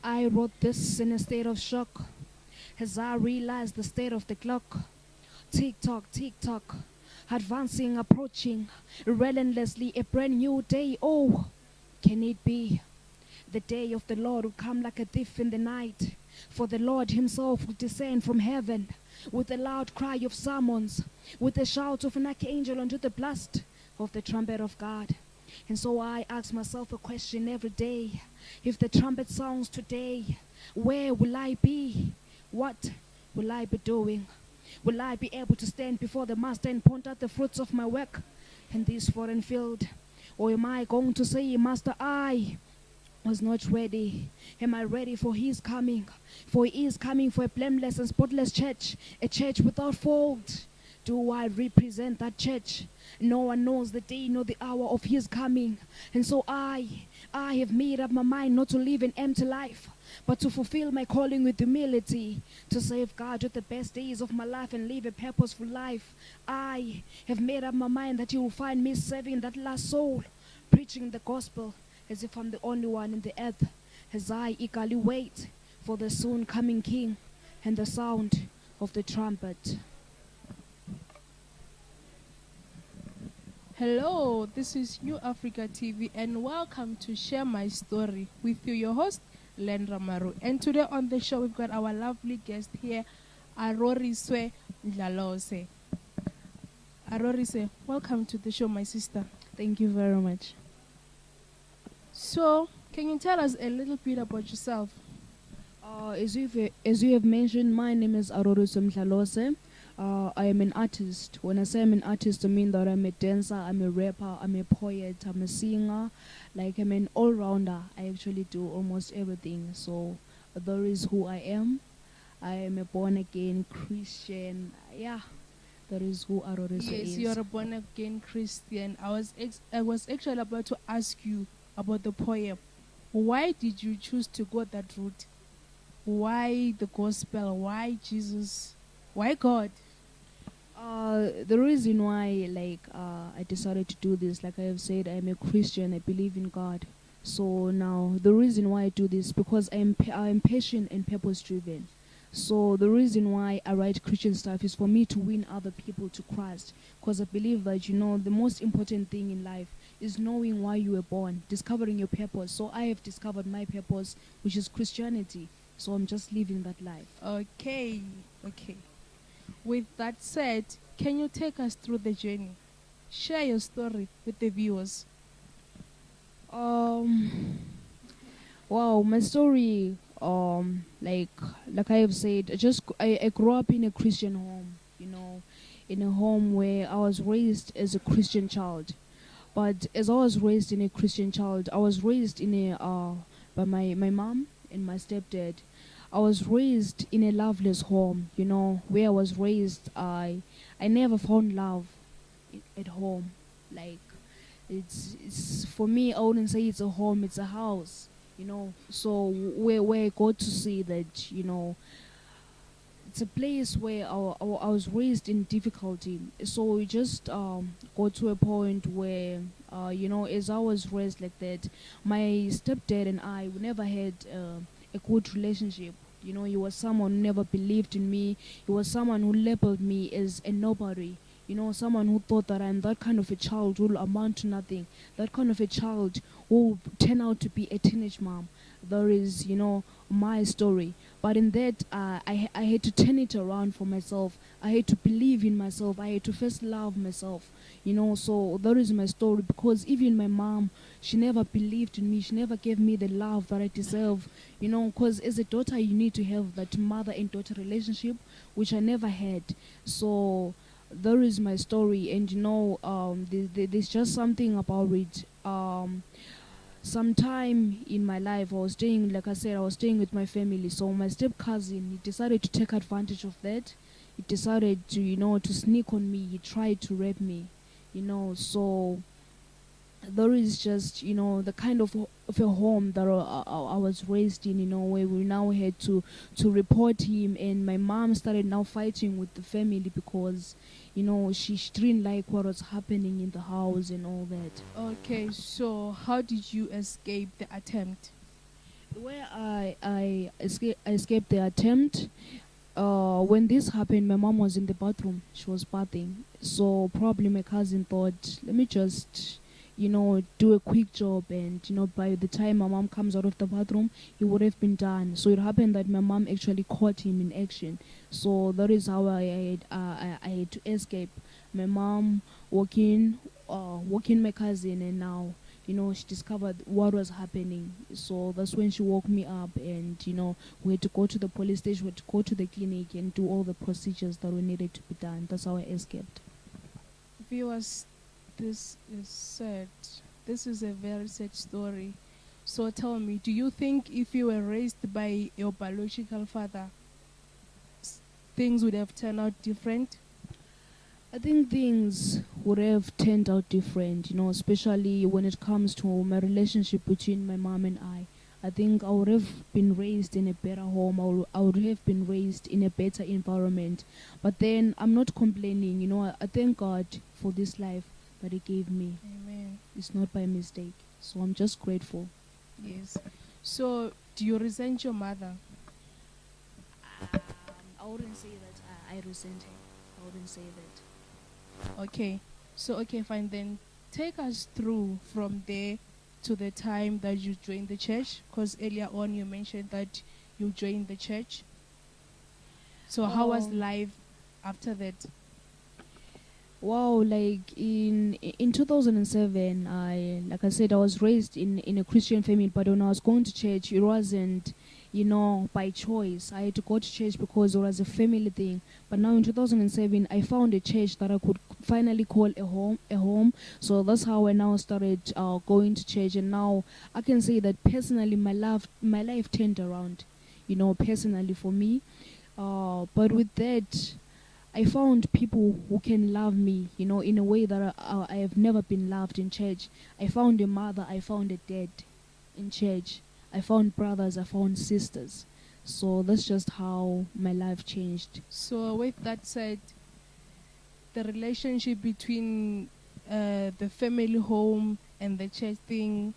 I wrote this in a state of shock as I realized the state of the clock. Tick tock, advancing, approaching, relentlessly a brand new day. Oh, can it be? The day of the Lord will come like a thief in the night. For the Lord himself will descend from heaven with a loud cry of summons, with a shout of an archangel unto the blast of the trumpet of God. And so I ask myself a question every day. If the trumpet sounds today, where will I be? What will I be doing? Will I be able to stand before the master and point out the fruits of my work in this foreign field? Or am I going to say, Master, I was not ready. Am I ready for his coming? For he is coming for a blameless and spotless church, a church without fault. Do I represent that church? No one knows the day nor the hour of his coming. And so I have made up my mind not to live an empty life, but to fulfill my calling with humility, to safeguard with the best days of my life and live a purposeful life. I have made up my mind that you will find me serving that last soul, preaching the gospel as if I'm the only one in the earth, as I eagerly wait for the soon coming King and the sound of the trumpet. Hello, this is newAfrikaTV and welcome to Share My Story with you, your host, Lendra Maru. And today on the show, we've got our lovely guest here, Arorisoe. Arorisoe, welcome to the show, my sister. Thank you very much. So, can you tell us a little bit about yourself? As you have mentioned, my name is Arorisoe. I am an artist. When I say I'm an artist, I mean that I'm a dancer, I'm a rapper, I'm a poet, I'm a singer. Like, I'm an all-rounder. I actually do almost everything. So that is who I am. I am a born-again Christian. Yeah, that is who Arorisoe is. Yes, you're a born-again Christian. I was actually about to ask you about the poem. Why did you choose to go that route? Why the gospel? Why Jesus? Why God? The reason why, I decided to do this, like I have said, I'm a Christian. I believe in God. So now, the reason why I do this, because I'm patient and purpose-driven. So the reason why I write Christian stuff is for me to win other people to Christ. Because I believe that, the most important thing in life is knowing why you were born, discovering your purpose. So I have discovered my purpose, which is Christianity. So I'm just living that life. Okay. With that said, can you take us through the journey? Share your story with the viewers. Wow, my story, like I have said, I grew up in a Christian home, in a home where I was raised as a Christian child. But as I was raised in a Christian child, I was raised by my mom and my stepdad. I was raised in a loveless home, where I was raised. I never found love at home. Like, it's for me, I wouldn't say it's a home, it's a house, So where I got to see that, it's a place where I was raised in difficulty. So we just got to a point where, as I was raised like that, my stepdad and I, we never had a good relationship. He was someone who never believed in me. He was someone who labeled me as a nobody. Someone who thought that I'm that kind of a child who will amount to nothing. That kind of a child who will turn out to be a teenage mom. That is, my story. But in that, I had to turn it around for myself. I had to believe in myself. I had to first love myself. So that is my story. Because even my mom, she never believed in me. She never gave me the love that I deserve. Because as a daughter, you need to have that mother and daughter relationship, which I never had. So that is my story. And there's just something about it. Sometime in my life, I was staying with my family. So my step cousin, he decided to take advantage of that. He decided to sneak on me. He tried to rape me, So there is just, the kind of a home that I was raised in, where we now had to report him. And my mom started now fighting with the family because, she didn't like what was happening in the house and all that. Okay, so how did you escape the attempt? Where I escaped the attempt. When this happened, my mom was in the bathroom. She was bathing. So probably my cousin thought, let me just, do a quick job. And, by the time my mom comes out of the bathroom, it would have been done. So it happened that my mom actually caught him in action. So that is how I had to escape. My mom walking my cousin, and now she discovered what was happening. So that's when she woke me up, and we had to go to the police station, we had to go to the clinic and do all the procedures that were needed to be done. That's how I escaped. Viewers, this is sad. This is a very sad story. So tell me, do you think if you were raised by your biological father, things would have turned out different? I think things would have turned out different, especially when it comes to my relationship between my mom and I. I think I would have been raised in a better home. I would have been raised in a better environment. But then I'm not complaining, I thank God for this life that He gave me. Amen. It's not by mistake. So I'm just grateful. Yes. So do you resent your mother? I wouldn't say that I resent her. I wouldn't say that. Okay. So, okay, fine. Then take us through from there to the time that you joined the church. Because earlier on you mentioned that you joined the church. So how was life after that? Wow, like in 2007, like I said, I was raised in a Christian family, but when I was going to church, it wasn't, by choice. I had to go to church because it was a family thing. But now in 2007, I found a church that I could finally call a home. So that's how I now started going to church, and now I can say that personally, my life turned around, personally for me. But with that, I found people who can love me, in a way that I have never been loved in church. I found a mother, I found a dad in church. I found brothers, I found sisters. So that's just how my life changed. So with that said, the relationship between the family home and the church thing,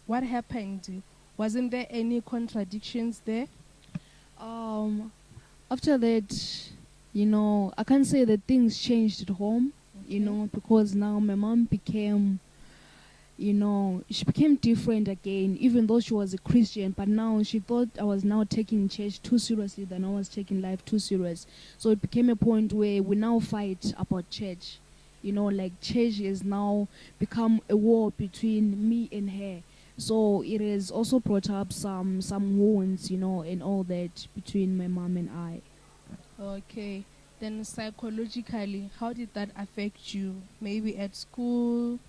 what happened? Wasn't there any contradictions there? After that, I can't say that things changed at home, Okay. because now my mom became, she became different again, even though she was a Christian, but now she thought I was now taking church too seriously than I was taking life too serious. So it became a point where we now fight about church. Like church has now become a war between me and her. So it has also brought up some wounds, and all that between my mom and I. Okay. Then psychologically, how did that affect you? Maybe at school?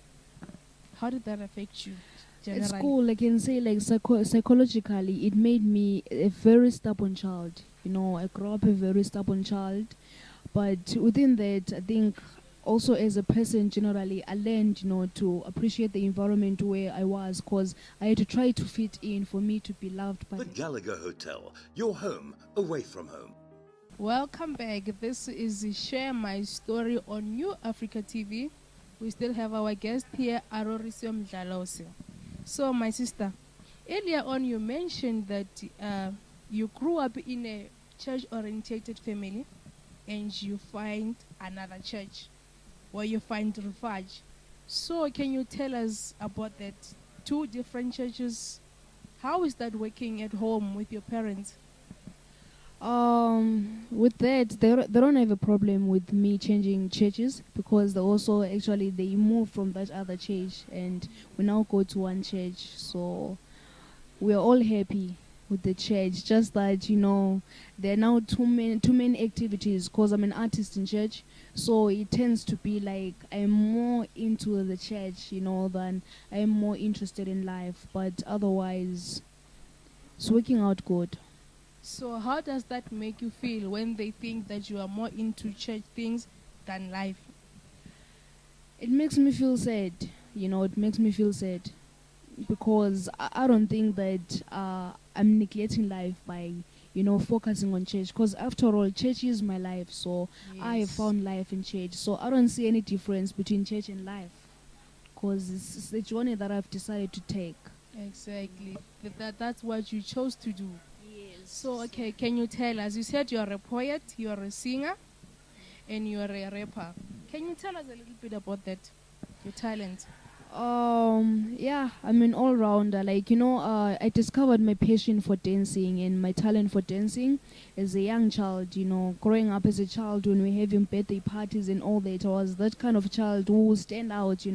How did that affect you At generally? school, I can say, like, psychologically, it made me a very stubborn child. I grew up a very stubborn child. But within that, I think also as a person generally, I learned, to appreciate the environment where I was, because I had to try to fit in for me to be loved by The Gallagher Hotel, your home away from home. Welcome back. This is Share My Story on New Africa TV. We still have our guest here, Arorisoe. So, my sister, earlier on you mentioned that you grew up in a church-orientated family and you find another church where you find refuge. So, can you tell us about that? Two different churches. How is that working at home with your parents? With that, they don't have a problem with me changing churches, because they moved from that other church and we now go to one church. So we're all happy with the church. Just that, there are now too many activities, because I'm an artist in church. So it tends to be like I'm more into the church, than I'm more interested in life. But otherwise, it's working out good. So how does that make you feel when they think that you are more into church things than life? It makes me feel sad. It makes me feel sad, because I don't think that I'm neglecting life by, focusing on church. Because after all, church is my life. So I have found life in church. So I don't see any difference between church and life, because it's a journey that I've decided to take. Exactly. That's what you chose to do. Yes. So, okay, can you tell us? You said you're a poet, you're a singer, and you're a rapper. Can you tell us a little bit about that? Your talent. Yeah, I'm an all-rounder. Like, I discovered my passion for dancing and my talent for dancing as a young child. Growing up as a child, when we're having birthday parties and all that, I was that kind of child who would stand out.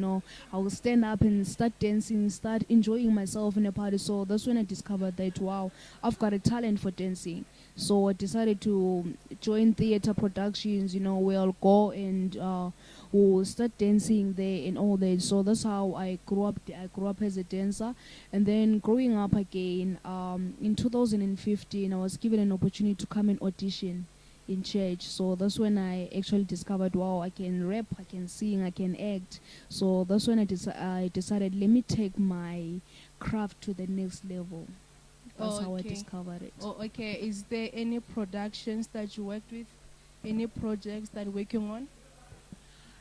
I would stand up and start dancing, start enjoying myself in a party. So that's when I discovered that, wow, I've got a talent for dancing. So I decided to join theater productions, where I'll go and we'll start dancing there and all that. So that's how I grew up. I grew up as a dancer. And then growing up again, in 2015, I was given an opportunity to come and audition in church. So that's when I actually discovered, wow, I can rap, I can sing, I can act. So that's when I decided, let me take my craft to the next level. That's how I Okay. discovered it. Oh, okay. Is there any productions that you worked with? Any projects that you're working on?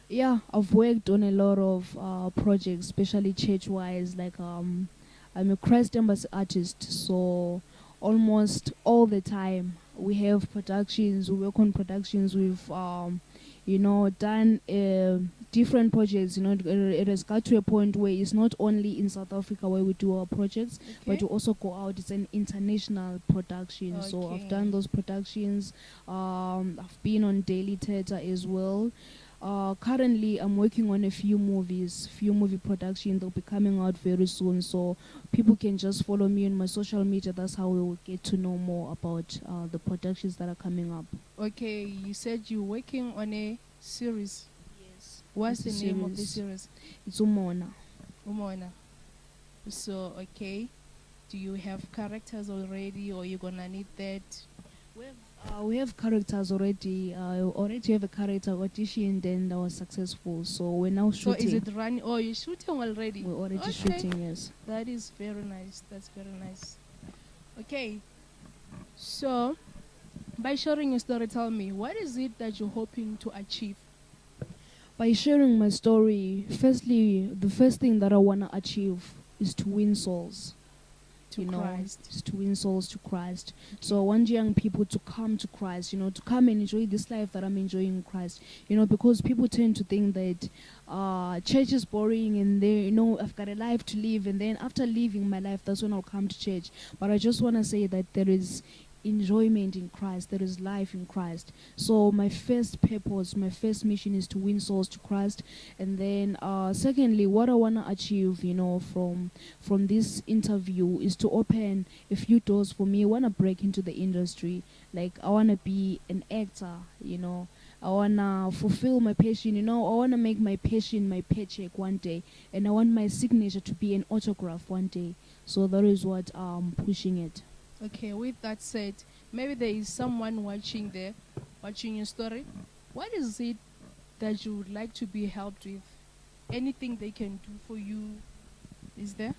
Yeah, I've worked on a lot of projects, especially church-wise. Like, I'm a Christ Embassy artist, so almost all the time we have productions. We work on productions. We've, done different projects. It has got to a point where it's not only in South Africa where we do our projects, but we also go out. It's an international production. So I've Okay. done those productions. I've been on daily theater as well. Currently, I'm working on a few movie production. They'll be coming out very soon, so people can just follow me on my social media. That's how we will get to know more about the productions that are coming up. Okay, you said you're working on a series. Yes. What's the It's a name of the series. series? It's Umona. Umona. So, okay. Do you have characters already, or you're gonna need that? We have characters already. I already have a character auditioned and I was successful. So we're now So shooting. is it running? Oh, you're shooting already. We're already Okay. shooting, yes. That is very nice. That's very nice. Okay. So, by sharing your story, tell me, what is it that you're hoping to achieve? By sharing my story, firstly, the first thing that I want to achieve is to win souls. To Christ. Is to win souls to Christ. So I want young people to come to Christ, to come and enjoy this life that I'm enjoying in Christ. Because people tend to think that church is boring and I've got a life to live, and then after living my life, that's when I'll come to church. But I just want to say that there is enjoyment in Christ, there is life in Christ. So my first purpose, my first mission is to win souls to Christ. And then secondly, what I want to achieve from this interview is to open a few doors for me. I want to break into the industry. Like, I want to be an actor. I want to fulfill my passion. I want to make my passion my paycheck one day, and I want my signature to be an autograph one day. So that is what I'm pushing it. Okay, with that said, maybe there is someone watching your story. What is it that you would like to be helped with? Anything they can do for you? Is there?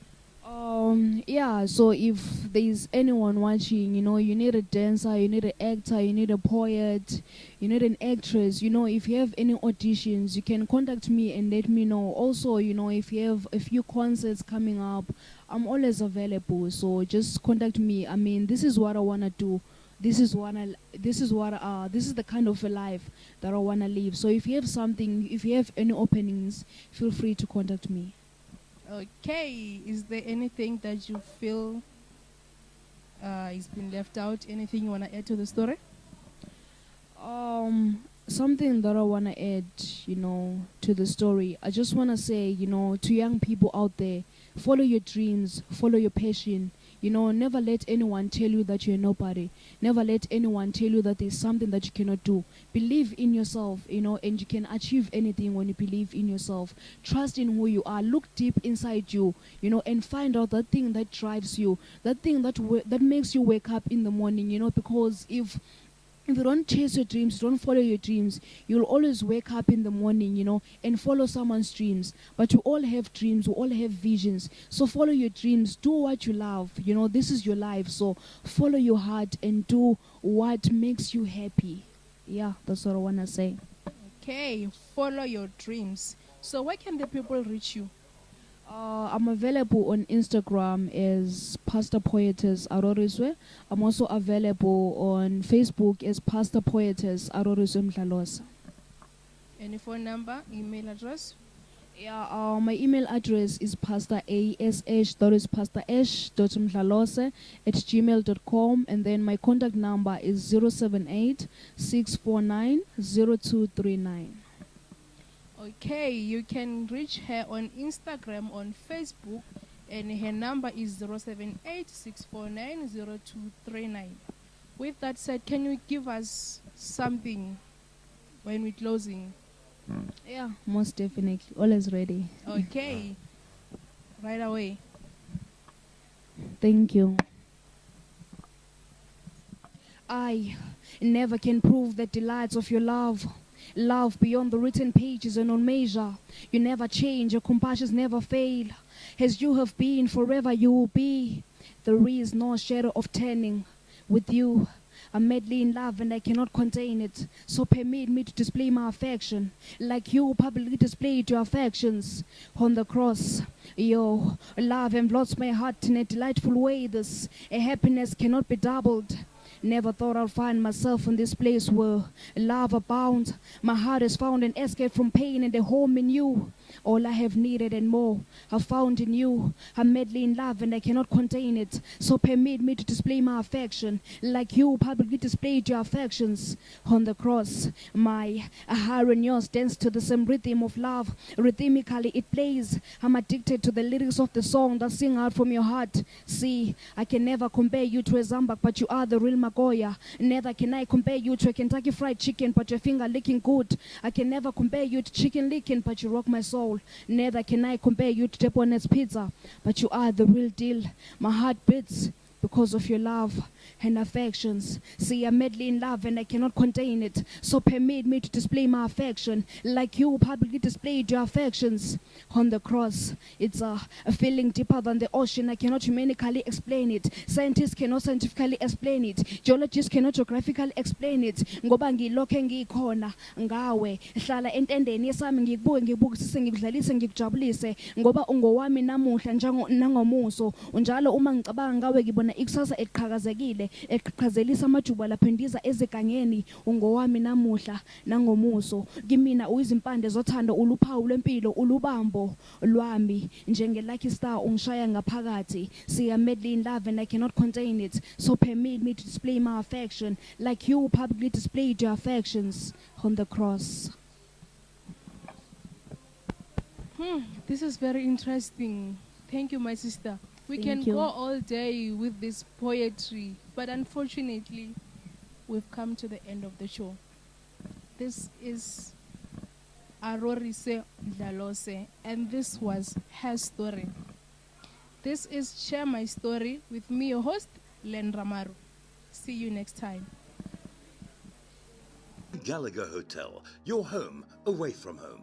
Yeah, so if there's anyone watching, you need a dancer, you need an actor, you need a poet, you need an actress, if you have any auditions, you can contact me and let me know. Also, if you have a few concerts coming up, I'm always available, so just contact me. I mean, this is what I want to do. This is the kind of a life that I want to live. So if you have any openings, feel free to contact me. Okay. Is there anything that you feel is been left out? Anything you want to add to the story? Something that I want to add, to the story. I just want to say, to young people out there, follow your dreams, follow your passion. Never let anyone tell you that you're nobody. Never let anyone tell you that there's something that you cannot do. Believe in yourself, and you can achieve anything when you believe in yourself. Trust in who you are. Look deep inside you, and find out that thing that drives you, that thing that makes you wake up in the morning, because if you don't chase your dreams, don't follow your dreams, you'll always wake up in the morning, and follow someone's dreams. But we all have dreams, we all have visions. So follow your dreams, do what you love. This is your life. So follow your heart and do what makes you happy. Yeah, that's what I want to say. Okay, follow your dreams. So where can the people reach you? I'm available on Instagram as Pastor Poetess Arorisoe. I'm also available on Facebook as Pastor Poetess Arorisoe Mdlalosa. Any phone number, email address? Yeah, my email address is pastorash.mdlalose@gmail.com, and then my contact number is 078 649 0239. Okay, you can reach her on Instagram, on Facebook, and her number is 078-649-0239. With that said, can you give us something when we're closing? Yeah, most definitely. Always ready. Okay, right away. Thank you. I never can prove the delights of your love. Love beyond the written pages and on measure. You never change, your compassions never fail. As you have been, forever you will be. There is no shadow of turning. With you, I'm madly in love and I cannot contain it. So permit me to display my affection, like you publicly displayed your affections on the cross. Your love envelopes my heart in a delightful way. This a happiness cannot be doubled. Never thought I'd find myself in this place where love abounds. My heart has found an escape from pain and a home in you. All I have needed and more I've found in you. I'm madly in love and I cannot contain it. So permit me to display my affection, like you publicly displayed your affections on the cross. My heart and yours dance to the same rhythm of love. Rhythmically it plays. I'm addicted to the lyrics of the song that sing out from your heart. See, I can never compare you to a Zambak, but you are the real Magoya. Neither can I compare you to a Kentucky Fried Chicken, but your finger licking good. I can never compare you to chicken licking, but you rock my soul. Neither can I compare you to Deponet's Pizza, but you are the real deal. My heart beats because of your love and affections. See, I'm madly in love and I cannot contain it. So permit me to display my affection, like you publicly displayed your affections on the cross. It's a feeling deeper than the ocean. I cannot humanically explain it. Scientists cannot scientifically explain it. Geologists cannot geographically explain it. Ngoba ngilokhe ngikhona ngawe. Hlala entendeni yesami ngikubuke ngibukisise ngikudlalise ngikujabulise ngoba ungowami namuhla nangomuso. Unjalo uma ngicabanga ngawe ngibona ikusasa eliqhakazekile eqhaqhazelisa amajuba laphendiza ezegangeni. Ungowami namuhla nangomuso. Kimina uyizimpande zothando, uluphawu lwempilo, ulubambo lwami. Njenge lucky star ungishaya ngaphakathi. See, I'm madly in love and I cannot contain it. So permit me to display my affection, like you publicly displayed your affections on the cross. This is very interesting. Thank you, my sister. We can go all day with this poetry, but unfortunately, we've come to the end of the show. This is Arorisoe Mdlalose, and this was her story. This is Share My Story with me, your host, Len Ramaru. See you next time. Gallagher Hotel, your home away from home.